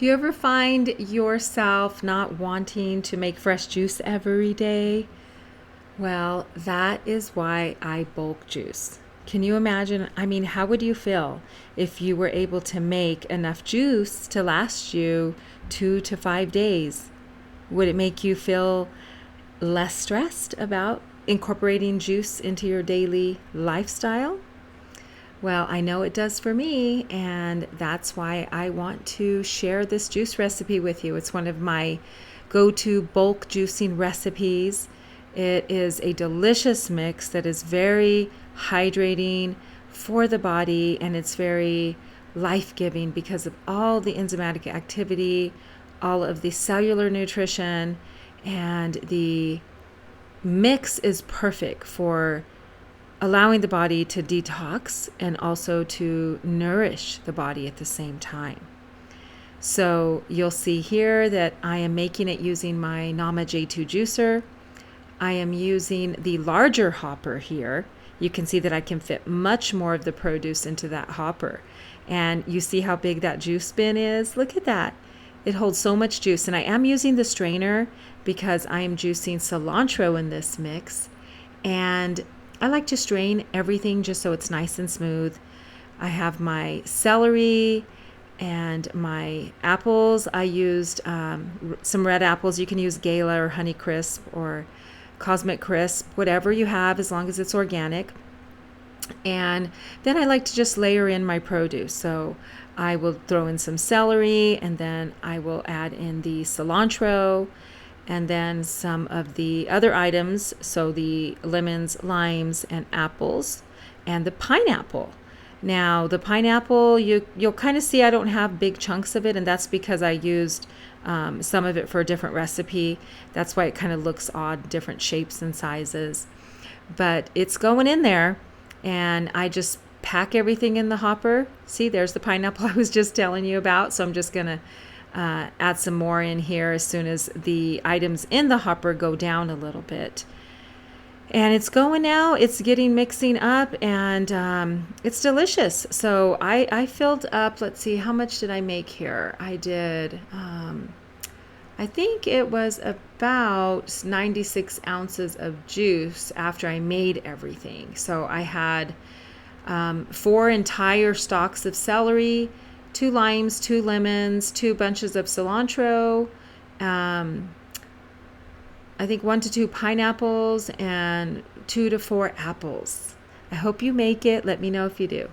Do you ever find yourself not wanting to make fresh juice every day? Well, that is why I bulk juice. Can you imagine? I mean, how would you feel if you were able to make enough juice to last you 2 to 5 days? Would it make you feel less stressed about incorporating juice into your daily lifestyle? Well, I know it does for me, and that's why I want to share this juice recipe with you. It's one of my go to bulk juicing recipes. It is a delicious mix that is very hydrating for the body, and it's very life giving because of all the enzymatic activity, all of the cellular nutrition, and the mix is perfect for allowing the body to detox and also to nourish the body at the same time. So you'll see here that I am making it using my Nama J2 juicer. I am using the larger hopper here. You can see that I can fit much more of the produce into that hopper. And you see how big that juice bin is? Look at that. It holds so much juice. And I am using the strainer because I am juicing cilantro in this mix. And I like to strain everything just so it's nice and smooth. I have my celery and my apples. I used some red apples. You can use Gala or Honey Crisp or Cosmic Crisp, whatever you have, as long as it's organic. And then I like to just layer in my produce. So I will throw in some celery, and then I will add in the cilantro, and then some of the other items, so the lemons, limes, and apples, and the pineapple. Now, the pineapple, you'll kind of see I don't have big chunks of it, and that's because I used some of it for a different recipe. That's why it kind of looks odd, different shapes and sizes. But it's going in there, and I just pack everything in the hopper. See, there's the pineapple I was just telling you about, so I'm just going to add some more in here as soon as the items in the hopper go down a little bit. And it's going now, it's getting mixing up, and it's delicious. So I filled up, let's see, how much did I make here? I did, I think it was about 96 ounces of juice after I made everything. So I had 4 entire stalks of celery, 2 limes, 2 lemons, 2 bunches of cilantro, I think 1 to 2 pineapples, and 2 to 4 apples. I hope you make it. Let me know if you do.